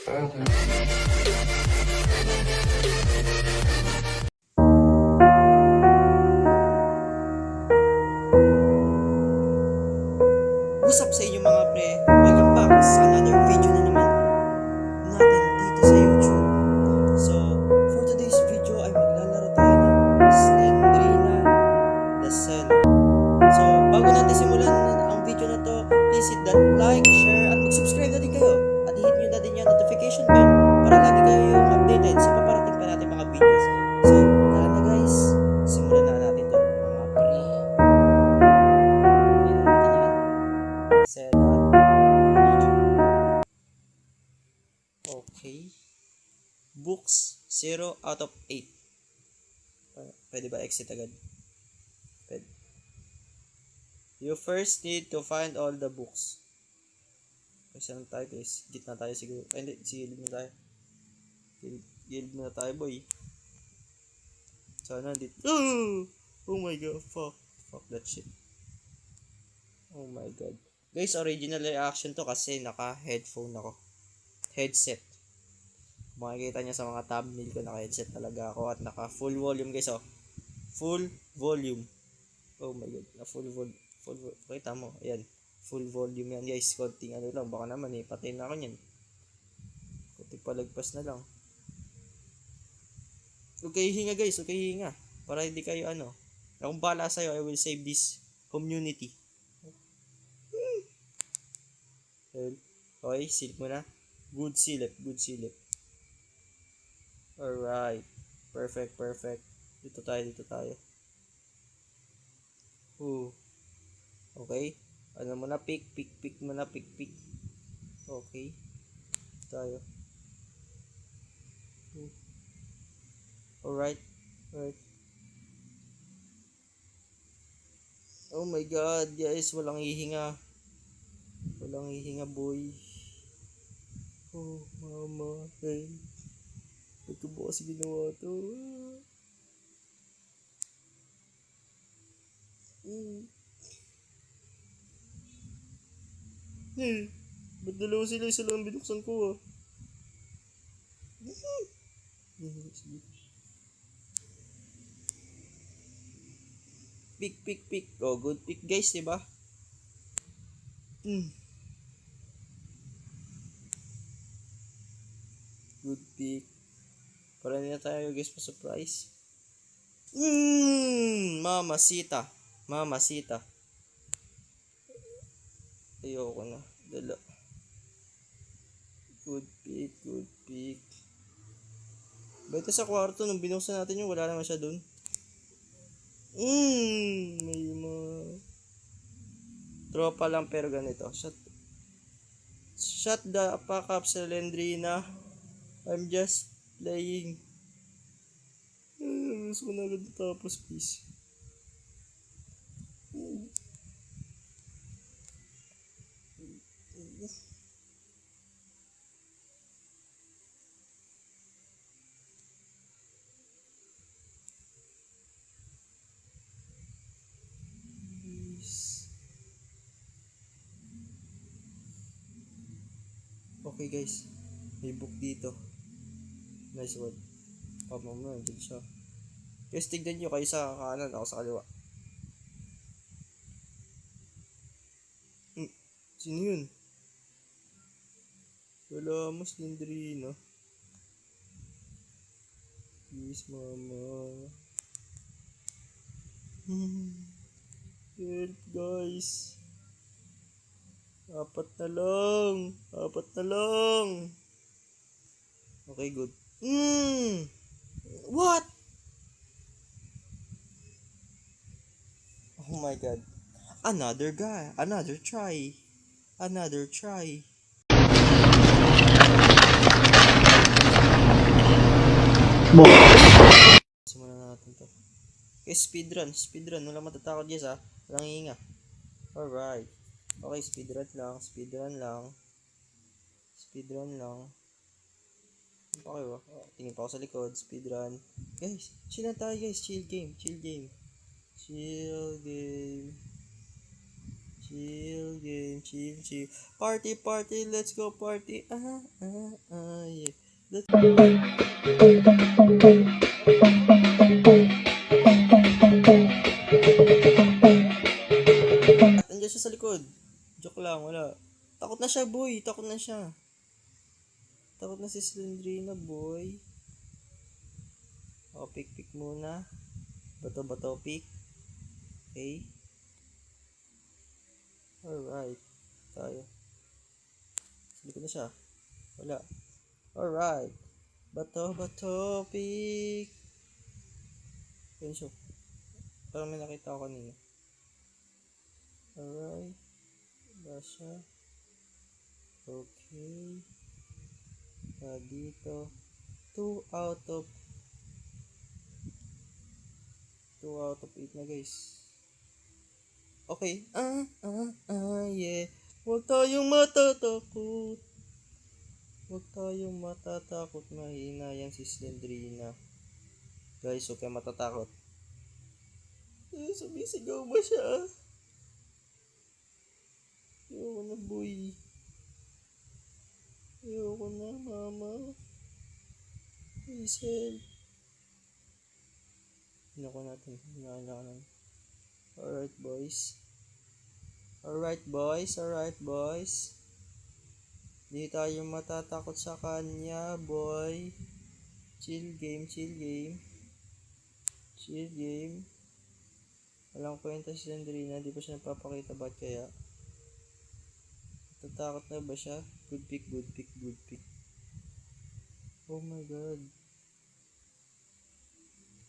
What's up sa inyo mga pre? Welcome back sa another video na naman natin dito sa YouTube. So, for today's video ay maglalaro tayo ng Slendrina The Cell. So, bago natin simulan ang video na to, please hit that like, share, at mag-subscribe na din kayo. At hit nyo na din yung notification bell para lagi kayo yung updated sa paparating pa natin mga videos. So, tara na guys, simulan na natin to mga pre. Tingnan natin yan. Sela. Okay. Books 0 out of 8. Pwede ba exit agad? Pwede. You first need to find all the books. Kasi lang tayo guys. Gitna tayo siguro. Ay hindi. Gilid na tayo. Gilid na tayo boy. Sana dito. Oh my god. Fuck that shit. Oh my god. Guys, original reaction to kasi naka-headphone ako. Headset. Makikita niya sa mga thumbnail ko, naka-headset talaga ako at naka-full volume guys, oh. Full volume. Oh my god. Full volume. Kita mo. Ayan. Full volume yan guys. Konting ano lang. Baka naman patay na ako niyan. Konting palagpas na lang. Huwag kayo hinga guys. Huwag kayo hinga. Para hindi kayo Akong bahala sa'yo. I will save this community. Okay, silip mo na. Good silip. Alright. Perfect. Dito tayo. Okay. Ano mo na, pick mo na, pick. Okay. Tayo. Alright. Oh my god, guys, walang hihinga boy. Oh mama, hey. Ito ba kasi ginawa to? Ba't dalawa sila? Isa lang binuksan ko Pick. Oh, good pick guys, diba? Good pick. Para na tayo guys pa surprise. Mamacita. Ayoko na. Dala. Good pick. Bete sa kwarto nung binuksan natin yung wala naman siya dun. May mga tropa lang pero ganito. Shut the fuck up, Slendrina. I'm just playing. Gusto ko na agad tapos, please. Okay guys, may book dito. Nice one. Mamaya, dito siya. Guys, tignan nyo kayo sa kanan, ako sa kaliwa. Sino yun? Wala mo, Slendrina. Please, mama. Help, guys. Apat na lang. Okay, good. What? Oh my god. Another try. Simulan natin to. Okay, speedrun. Wala matatakot guys Walang hihinga. Alright. Okay, speedrun lang. Okay ba? Tingin pa ako sa likod. Speedrun. Guys, chill lang tayo guys. Chill game. Chill game, chill. Party, let's go party. Yeah. Let's Andiyan siya sa likod. Joke lang, wala. Takot na siya, boy. Takot na siya. Takot na si Slendrina, boy. O, pick muna. Bato, pick. Okay. Alright. Tayo. Sa likod na siya. Wala. Alright. Bato, pick. Ayun siya. Parang may nakita ko kanina. Alright. Basha. Okay. Dito. 2 out of 8 na, guys. Okay. Yeah. Huwag tayong matatakot. Mahina yan si Slendrina. Guys, huwag kayong matatakot. Sumisigaw ba siya? Ayoko na, boy. Ayoko na, mama. Please help. Hinako natin. Alright, boys. Di tayo matatakot sa kanya, boy. Chill game. Walang kwenta si Sandrina. Di pa siya napapakita. Ba't kaya? Tatakot na ba siya? Good pick. Oh my god.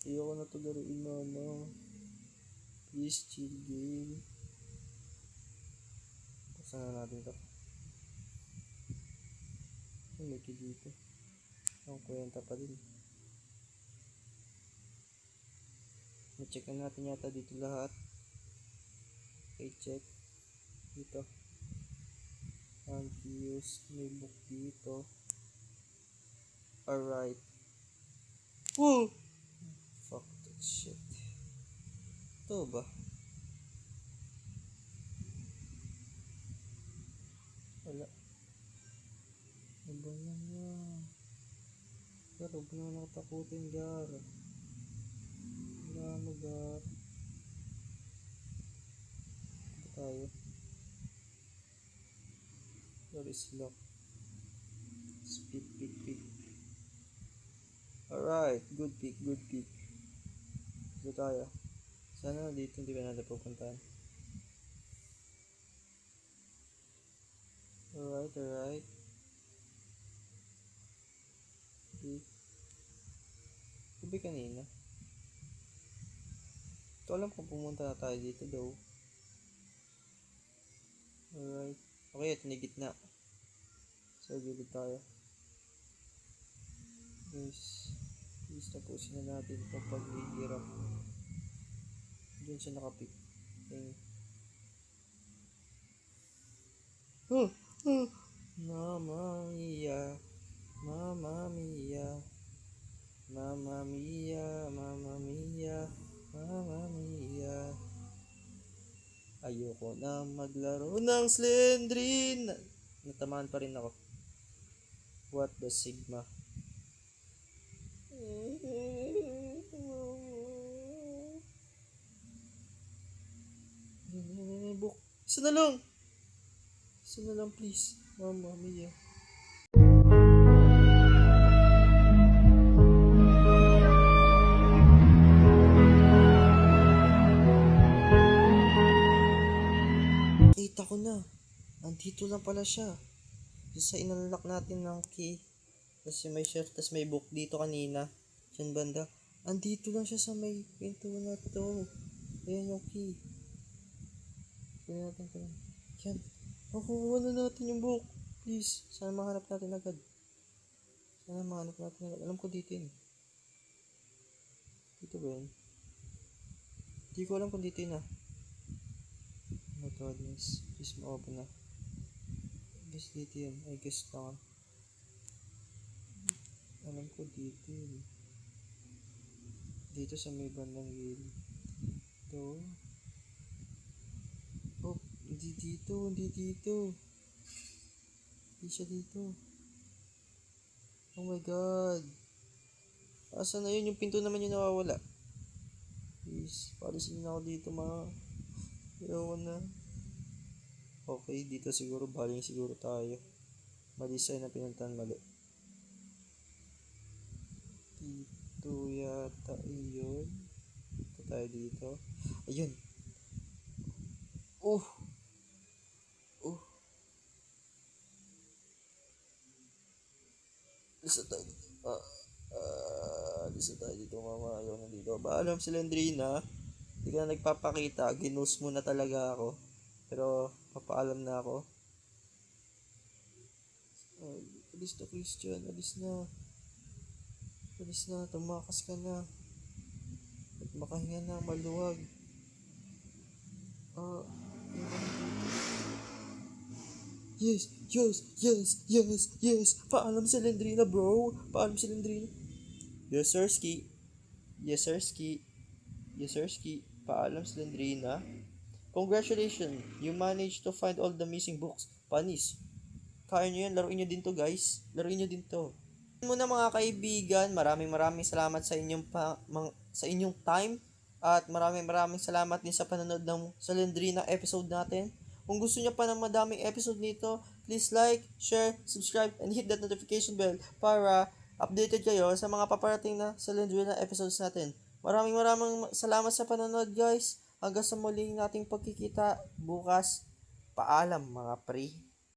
Ayoko na to laruin, mama. Please, chill game. Buksan na natin to. May key dito. Ang kwenta pa din. Na-check na natin yata dito lahat. Okay, check. Dito. Antius. May book dito. Alright. Woo! Fuck that shit. Ito ba? Wala. Iba na nga. Pero huwag na nakatakutin, Gar. Wala mo, Gar. Ito tayo. Where is lock? Speed, pick. Alright, good pick. Ito tayo. Sana dito hindi ba natin pupuntahan. Alright. Pick. Ito ba kanina? Ito alam kung pumunta na tayo dito daw. Alright. Okay, ito na gitna. So, gilid tayo. Guys, please tapusin na natin itong paghihirap. Diyan siya nakapick. Okay. Mamma mia. Ayoko na maglaro ng Slendrina. Natamaan pa rin ako. What the Sigma? Book. Isa na lang, please. Mamma mia. Kita ko na. Andito lang pala siya. Sa inunlock natin ng key. Kasi may shirt, tas may book dito kanina. Diyan banda. Andito lang siya sa may pinto na to. Ayan yung key. Kunin natin ito. Yan. Makukuha na natin yung book. Please. Sana mahanap natin agad. Alam ko dito yun. Dito ba yun? Hindi ko alam kung dito yun ah. Oh my goodness. Please ma-open na. Guess dito yun. I guess lang. Alam ko dito yun. Dito sa may bandang gilid. Ito. Oh, Hindi dito, hindi dito. Hindi siya dito. Oh my God. Asan na yun? Yung pinto naman yung nawawala. Please, palisin na ako dito, ma. Ayaw na. Okay, dito siguro. Baling siguro tayo. Mali sa'yo na pinuntahan mali. Dito yata iyon. Dito tayo dito. Ayun. Oh! Oh! Lisa tayo dito. Lisa tayo dito, mama. Ayaw na dito. Paalam si Lendrina. Hindi ka na nagpapakita. Ginus mo na talaga ako. Pero, papaalam na ako. Alis na, Christian. Alis na. Alis na. Tumakas ka na. At makahinga na. Maluwag. Ah, yes, yes, yes, yes, yes. Paalam si Lendrina, bro. Paalam si Lendrina. Yes, sir, ski. Yes, sir, ski. Yes, sir, ski. Paalam si Lendrina. Congratulations, you managed to find all the missing books. Panis. Kaya nyo yan, laruin nyo din to, guys. Laruin nyo din to. Muna mga kaibigan, maraming salamat sa inyong sa inyong time at maraming salamat din sa panonood ng Salendrina episode natin. Kung gusto niyo pa ng madaming episode nito, please like, share, subscribe, and hit that notification bell para updated kayo sa mga paparating na Salendrina episodes natin. Maraming salamat sa panonood, guys. Hanggang sa muling nating pagkikita bukas. Paalam mga pre.